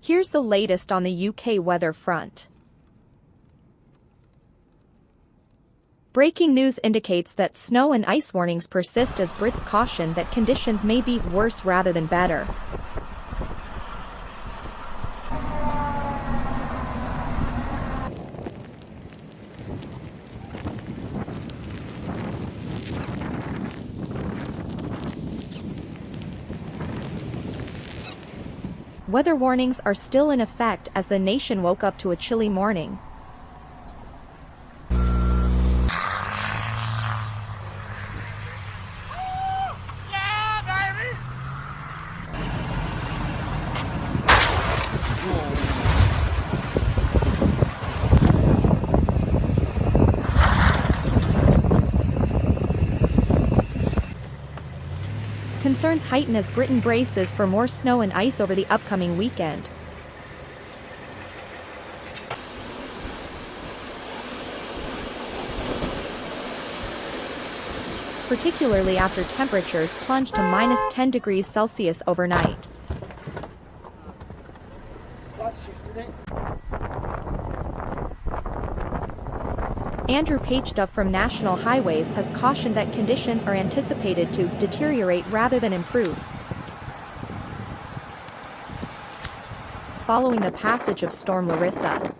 Here's the latest on the UK weather front. Breaking news indicates that snow and ice warnings persist as Brits caution that conditions may be worse rather than better. Weather warnings are still in effect as the nation woke up to a chilly morning. Concerns heighten as Britain braces for more snow and ice over the upcoming weekend. Particularly after temperatures plunge to -10 degrees Celsius overnight. Andrew Pageda from National Highways has cautioned that conditions are anticipated to deteriorate rather than improve. Following the passage of Storm Larisa.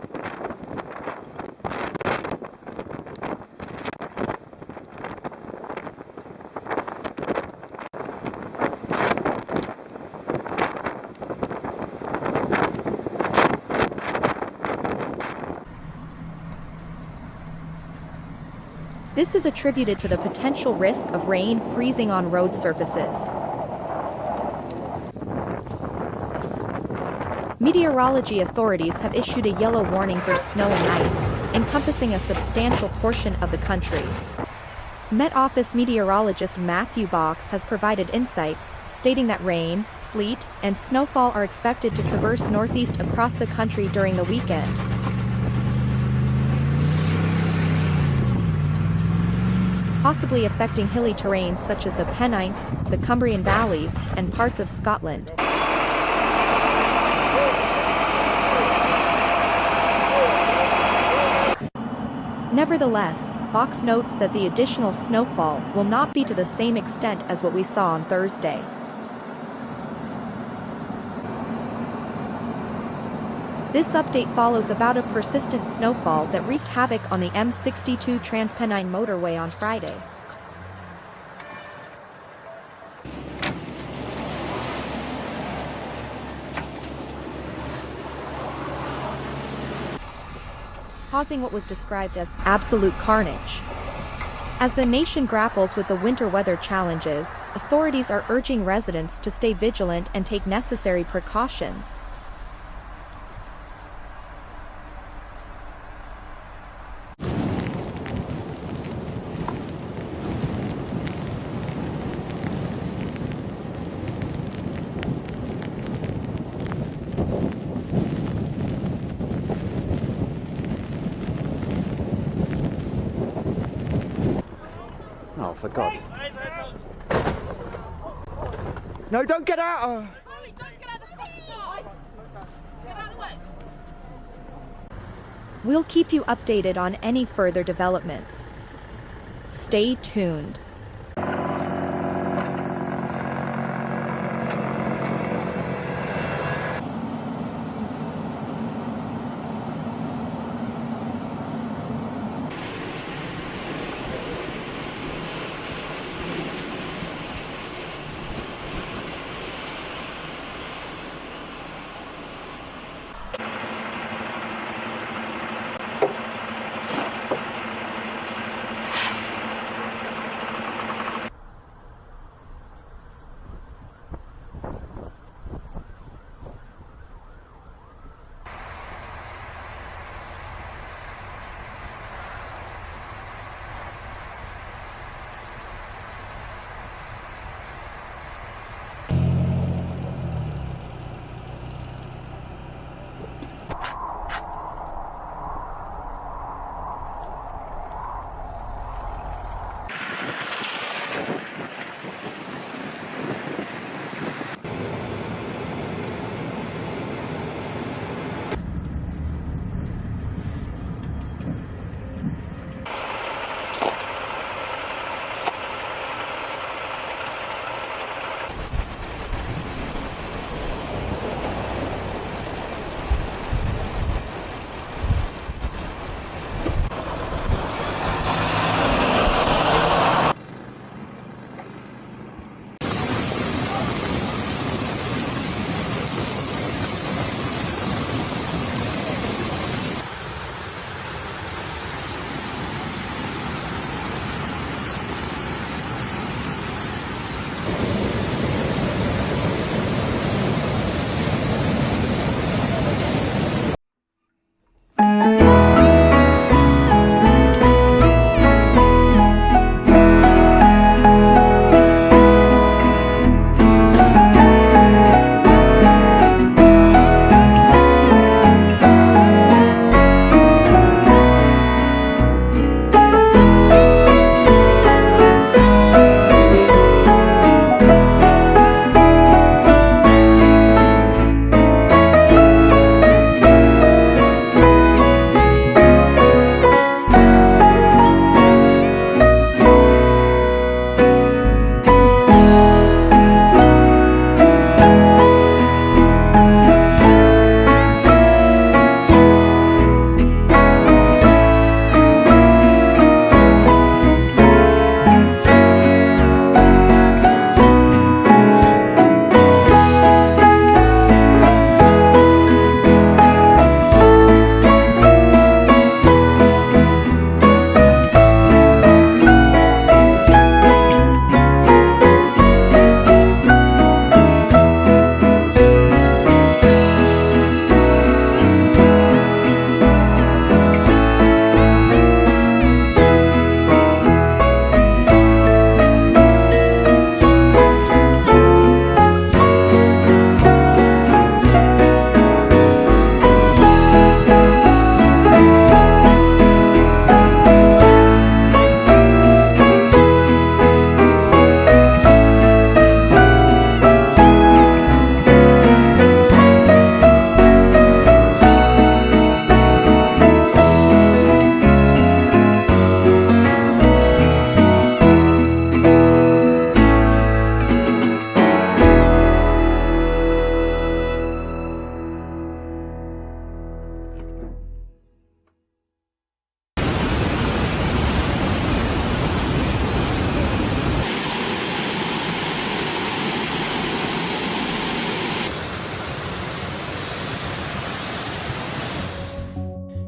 This is attributed to the potential risk of rain freezing on road surfaces. Meteorology authorities have issued a yellow warning for snow and ice, encompassing a substantial portion of the country. Met Office meteorologist Matthew Box has provided insights, stating that rain, sleet, and snowfall are expected to traverse northeast across the country during the weekend. Possibly affecting hilly terrains such as the Pennines, the Cumbrian Valleys, and parts of Scotland. Nevertheless, Box notes that the additional snowfall will not be to the same extent as what we saw on Thursday. This update follows a bout of persistent snowfall that wreaked havoc on the M62 Transpennine motorway on Friday. Causing what was described as absolute carnage. As the nation grapples with the winter weather challenges, authorities are urging residents to stay vigilant and take necessary precautions. Oh, for God. No, don't get out! Don't get out of the way! Get out of the way! We'll keep you updated on any further developments. Stay tuned.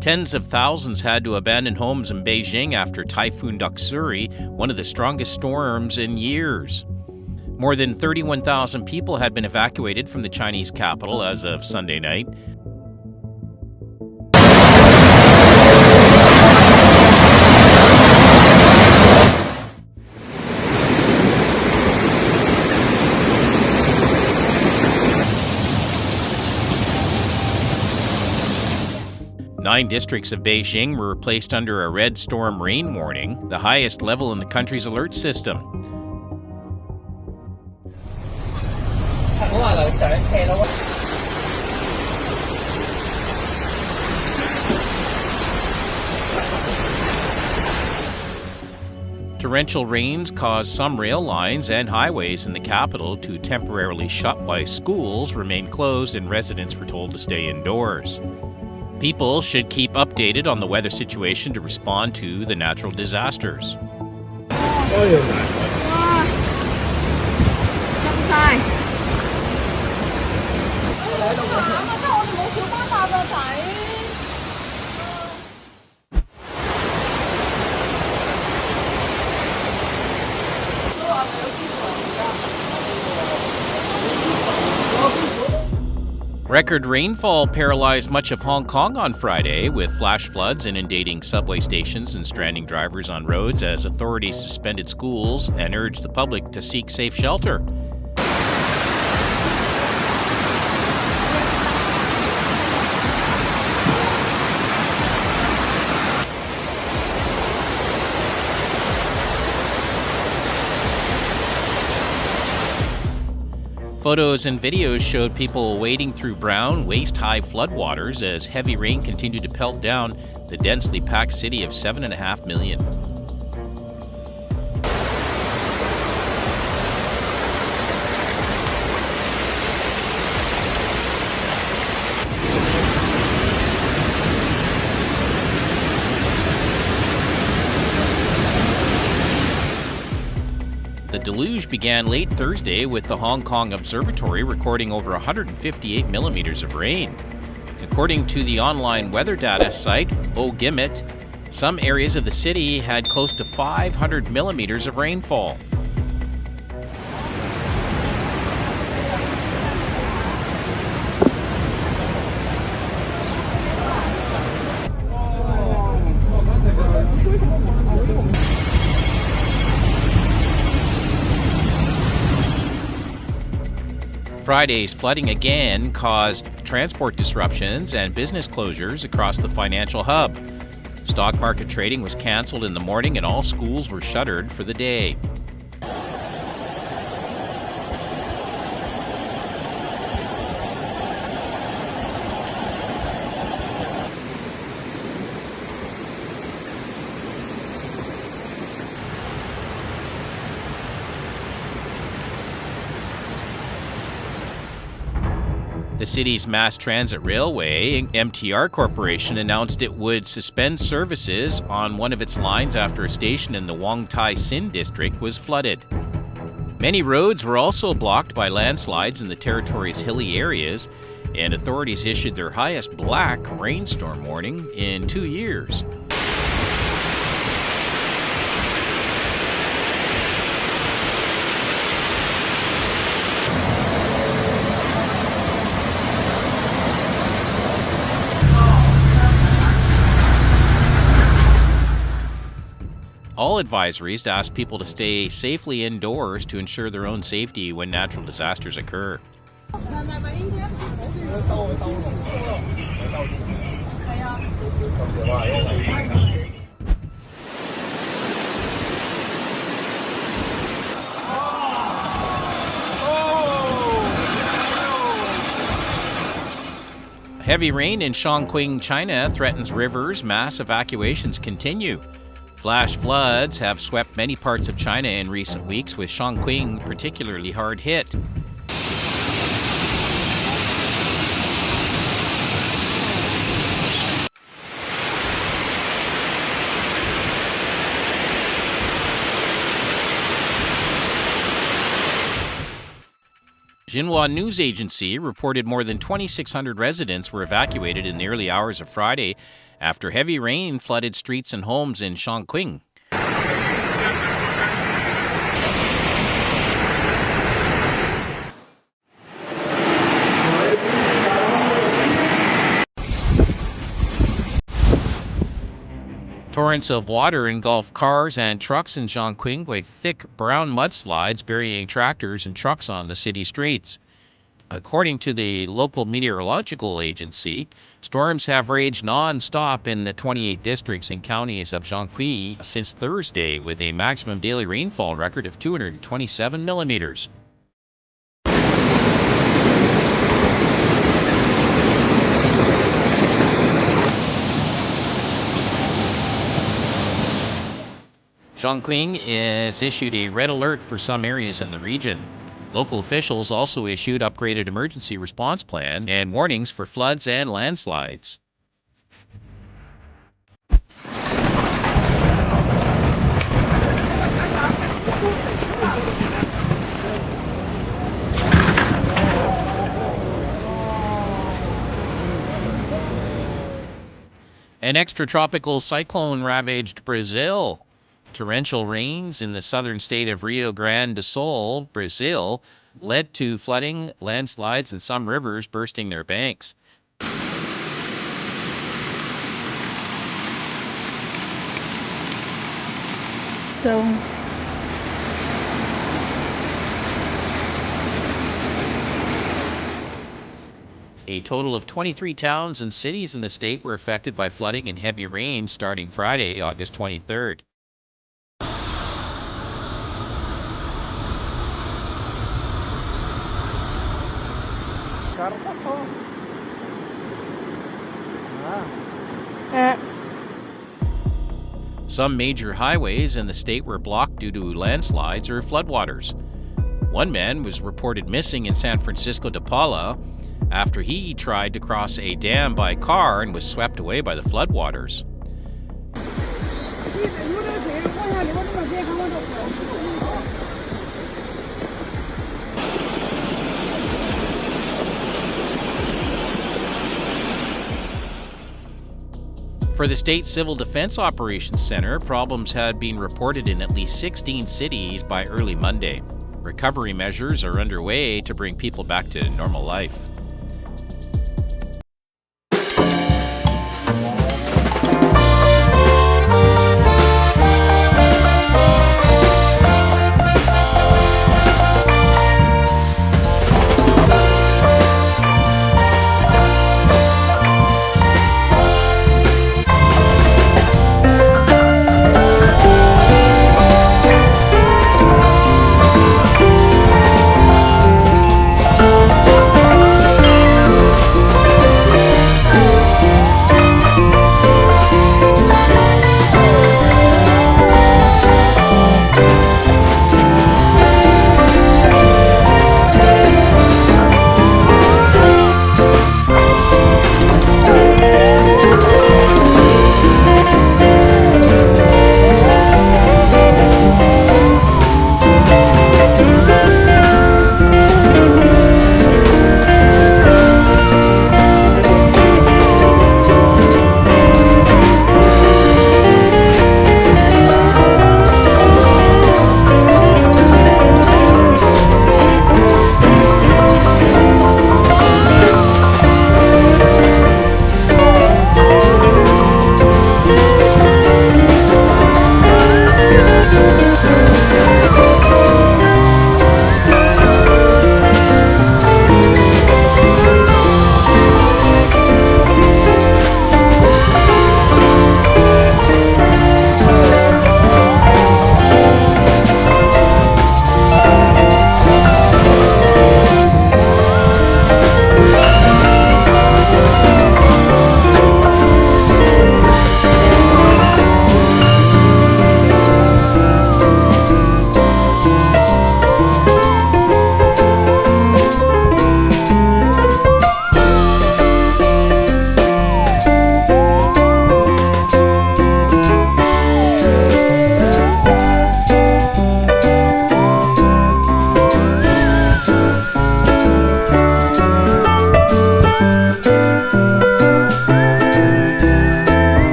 Tens of thousands had to abandon homes in Beijing after Typhoon Doksuri, one of the strongest storms in years. More than 31,000 people had been evacuated from the Chinese capital as of Sunday night. Nine districts of Beijing were placed under a red storm rain warning, the highest level in the country's alert system. Torrential rains caused some rail lines and highways in the capital to temporarily shut while schools remained closed and residents were told to stay indoors. People should keep updated on the weather situation to respond to the natural disasters. Record rainfall paralyzed much of Hong Kong on Friday, with flash floods inundating subway stations and stranding drivers on roads as authorities suspended schools and urged the public to seek safe shelter. Photos and videos showed people wading through brown, waist-high floodwaters as heavy rain continued to pelt down the densely packed city of 7.5 million. The deluge began late Thursday with the Hong Kong Observatory recording over 158 millimeters of rain. According to the online weather data site, OGIMIT, some areas of the city had close to 500 millimeters of rainfall. Friday's flooding again caused transport disruptions and business closures across the financial hub. Stock market trading was canceled in the morning and all schools were shuttered for the day. The city's mass transit railway, MTR Corporation, announced it would suspend services on one of its lines after a station in the Wong Tai Sin district was flooded. Many roads were also blocked by landslides in the territory's hilly areas, and authorities issued their highest black rainstorm warning in 2 years. All advisories ask people to stay safely indoors to ensure their own safety when natural disasters occur. Heavy rain in Chongqing, China threatens rivers. Mass evacuations continue. Flash floods have swept many parts of China in recent weeks, with Chongqing particularly hard hit. Xinhua News Agency reported more than 2,600 residents were evacuated in the early hours of Friday after heavy rain flooded streets and homes in Chongqing. Torrents of water engulfed cars and trucks in Chongqing with thick brown mudslides burying tractors and trucks on the city streets. According to the local meteorological agency, storms have raged non-stop in the 28 districts and counties of Chongqing since Thursday, with a maximum daily rainfall record of 227 millimeters. Chongqing has issued a red alert for some areas in the region. Local officials also issued upgraded emergency response plan and warnings for floods and landslides. An extratropical cyclone ravaged Brazil. Torrential rains in the southern state of Rio Grande do Sul, Brazil, led to flooding, landslides, and some rivers bursting their banks. A total of 23 towns and cities in the state were affected by flooding and heavy rain starting Friday, August 23rd. Some major highways in the state were blocked due to landslides or floodwaters. One man was reported missing in San Francisco de Paula after he tried to cross a dam by car and was swept away by the floodwaters. For the State Civil Defense Operations Center, problems had been reported in at least 16 cities by early Monday. Recovery measures are underway to bring people back to normal life.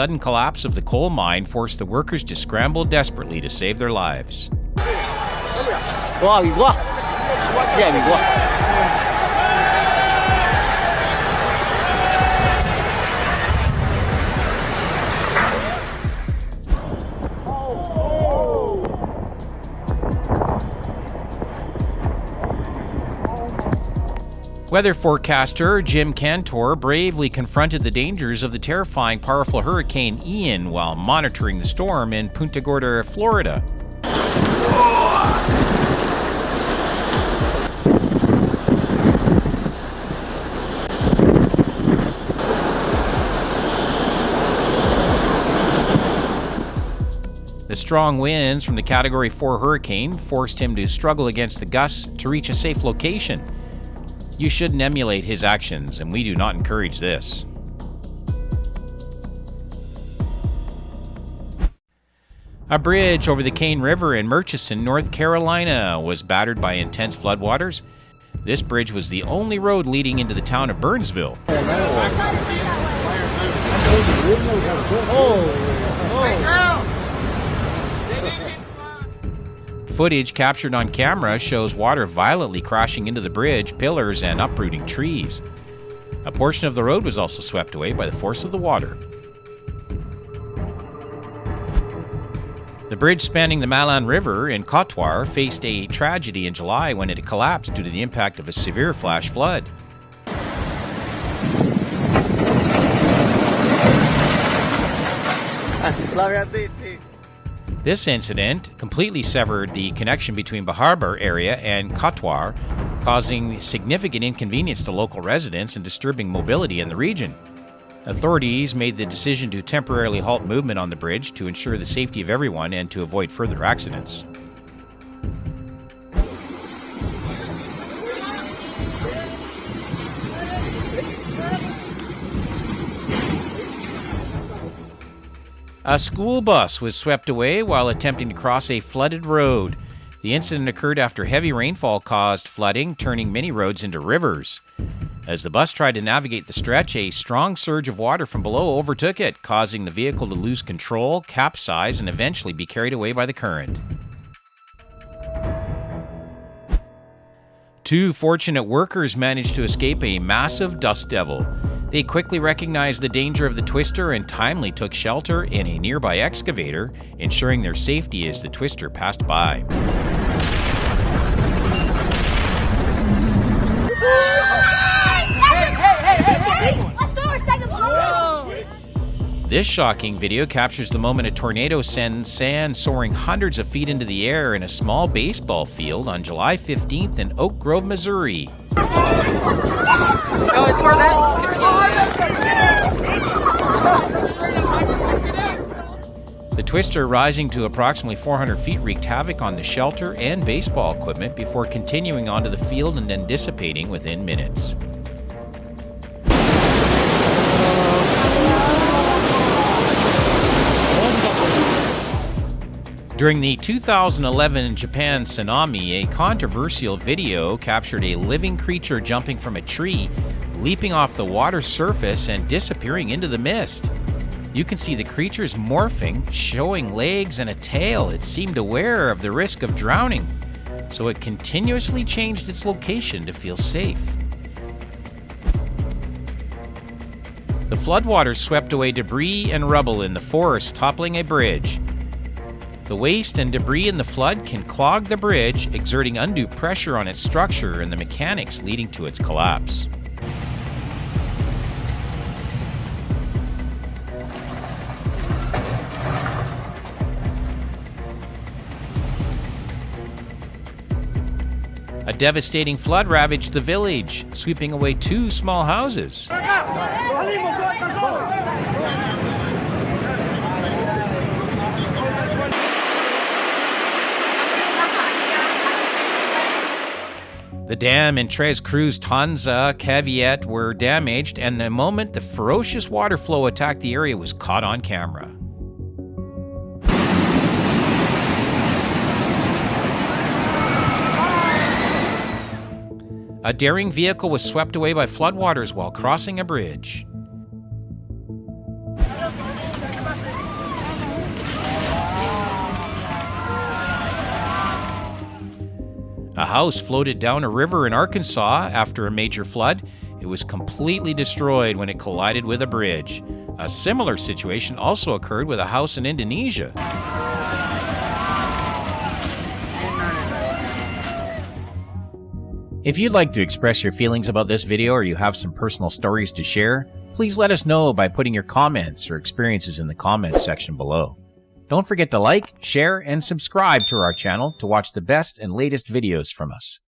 sudden collapse of the coal mine forced the workers to scramble desperately to save their lives. Weather forecaster Jim Cantor bravely confronted the dangers of the terrifying powerful Hurricane Ian while monitoring the storm in Punta Gorda, Florida. The strong winds from the Category 4 hurricane forced him to struggle against the gusts to reach a safe location. You shouldn't emulate his actions, and we do not encourage this. A bridge over the Cane River in Murchison, North Carolina, was battered by intense floodwaters. This bridge was the only road leading into the town of Burnsville. Footage captured on camera shows water violently crashing into the bridge, pillars, and uprooting trees. A portion of the road was also swept away by the force of the water. The bridge spanning the Malin River in Cotoir faced a tragedy in July when it collapsed due to the impact of a severe flash flood. This incident completely severed the connection between the Harbor area and Cotoir, causing significant inconvenience to local residents and disturbing mobility in the region. Authorities made the decision to temporarily halt movement on the bridge to ensure the safety of everyone and to avoid further accidents. A school bus was swept away while attempting to cross a flooded road. The incident occurred after heavy rainfall caused flooding, turning many roads into rivers. As the bus tried to navigate the stretch, a strong surge of water from below overtook it, causing the vehicle to lose control, capsize, and eventually be carried away by the current. Two fortunate workers managed to escape a massive dust devil. They quickly recognized the danger of the twister and timely took shelter in a nearby excavator, ensuring their safety as the twister passed by. This shocking video captures the moment a tornado sends sand soaring hundreds of feet into the air in a small baseball field on July 15th in Oak Grove, Missouri. Oh, it's where that... The twister, rising to approximately 400 feet, wreaked havoc on the shelter and baseball equipment before continuing onto the field and then dissipating within minutes. During the 2011 Japan tsunami, a controversial video captured a living creature jumping from a tree, leaping off the water surface and disappearing into the mist. You can see the creature's morphing, showing legs and a tail. It seemed aware of the risk of drowning, so it continuously changed its location to feel safe. The floodwaters swept away debris and rubble in the forest, toppling a bridge. The waste and debris in the flood can clog the bridge, exerting undue pressure on its structure and the mechanics leading to its collapse. A devastating flood ravaged the village, sweeping away 2 small houses. The dam in Tres Cruz, Tanza, Caveat were damaged, and the moment the ferocious water flow attacked the area was caught on camera. A daring vehicle was swept away by floodwaters while crossing a bridge. A house floated down a river in Arkansas after a major flood. It was completely destroyed when it collided with a bridge. A similar situation also occurred with a house in Indonesia. If you'd like to express your feelings about this video or you have some personal stories to share, please let us know by putting your comments or experiences in the comments section below. Don't forget to like, share, and subscribe to our channel to watch the best and latest videos from us.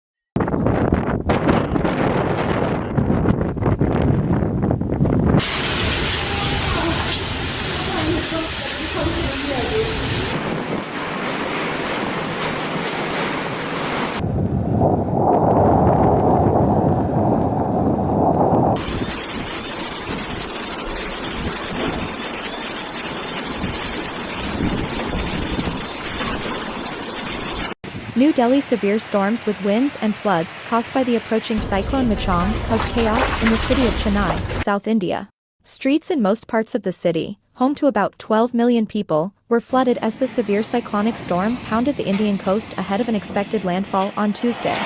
New Delhi severe storms with winds and floods caused by the approaching cyclone Machang caused chaos in the city of Chennai, South India. Streets in most parts of the city, home to about 12 million people, were flooded as the severe cyclonic storm pounded the Indian coast ahead of an expected landfall on Tuesday.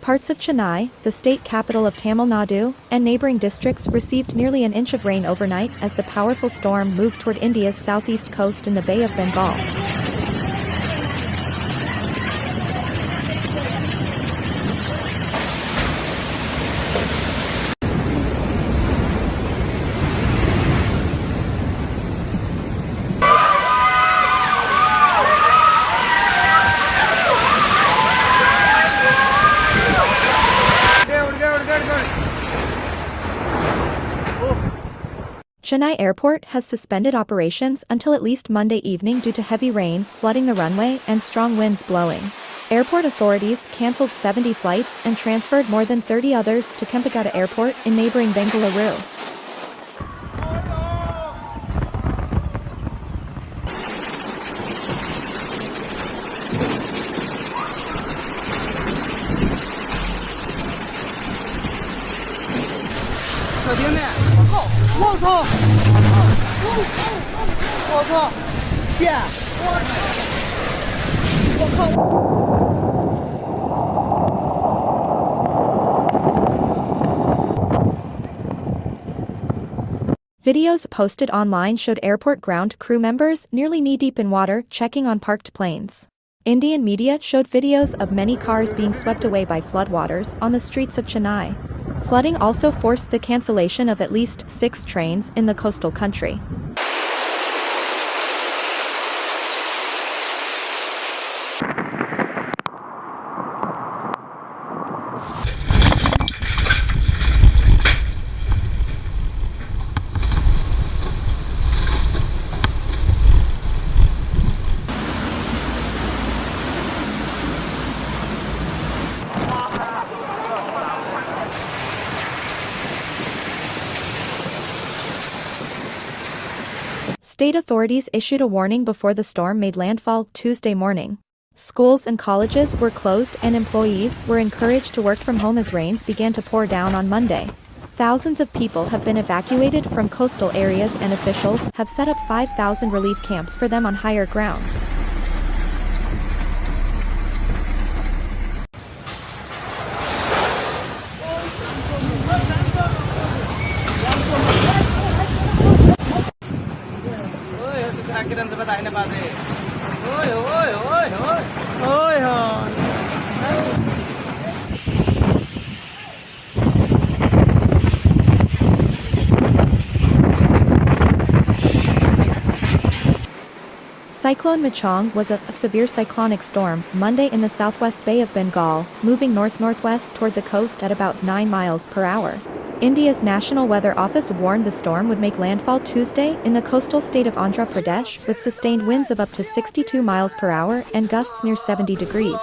Parts of Chennai, the state capital of Tamil Nadu, and neighboring districts received nearly an inch of rain overnight as the powerful storm moved toward India's southeast coast in the Bay of Bengal. Chennai Airport has suspended operations until at least Monday evening due to heavy rain flooding the runway and strong winds blowing. Airport authorities cancelled 70 flights and transferred more than 30 others to Kempegowda Airport in neighboring Bengaluru. Videos posted online showed airport ground crew members nearly knee-deep in water checking on parked planes. Indian media showed videos of many cars being swept away by floodwaters on the streets of Chennai. Flooding also forced the cancellation of at least 6 trains in the coastal country. State authorities issued a warning before the storm made landfall Tuesday morning. Schools and colleges were closed and employees were encouraged to work from home as rains began to pour down on Monday. Thousands of people have been evacuated from coastal areas and officials have set up 5,000 relief camps for them on higher ground. Cyclone Machang was a severe cyclonic storm Monday in the southwest Bay of Bengal, moving north-northwest toward the coast at about 9 miles per hour. India's National Weather Office warned the storm would make landfall Tuesday in the coastal state of Andhra Pradesh with sustained winds of up to 62 miles per hour and gusts near 70 degrees.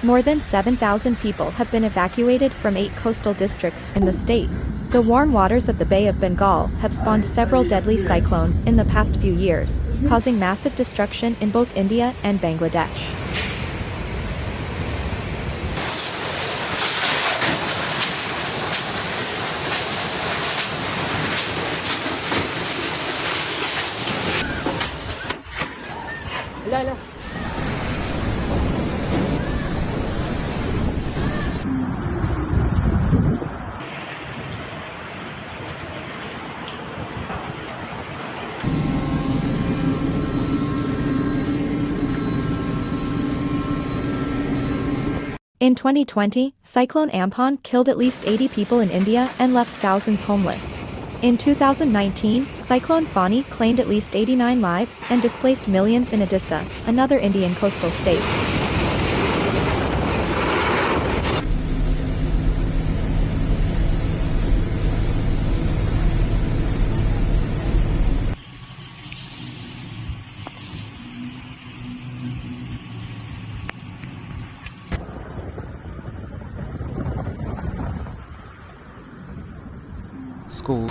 More than 7,000 people have been evacuated from 8 coastal districts in the state. The warm waters of the Bay of Bengal have spawned several deadly cyclones in the past few years, causing massive destruction in both India and Bangladesh. In 2020, Cyclone Amphan killed at least 80 people in India and left thousands homeless. In 2019, Cyclone Fani claimed at least 89 lives and displaced millions in Odisha, another Indian coastal state. School.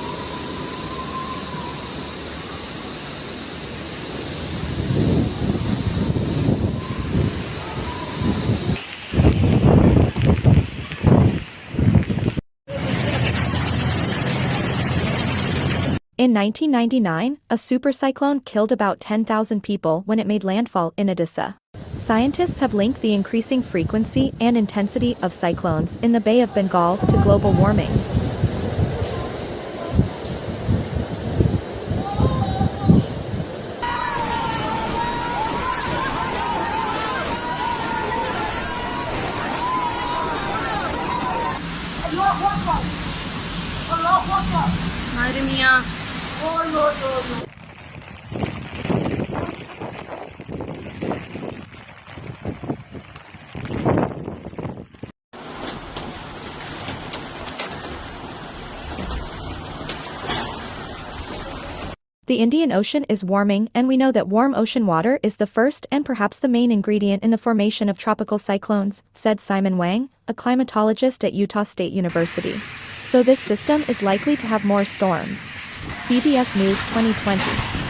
In 1999, a supercyclone killed about 10,000 people when it made landfall in Odisha. Scientists have linked the increasing frequency and intensity of cyclones in the Bay of Bengal to global warming. The Indian Ocean is warming, and we know that warm ocean water is the first and perhaps the main ingredient in the formation of tropical cyclones, said Simon Wang, a climatologist at Utah State University. So this system is likely to have more storms. CBS News 2020.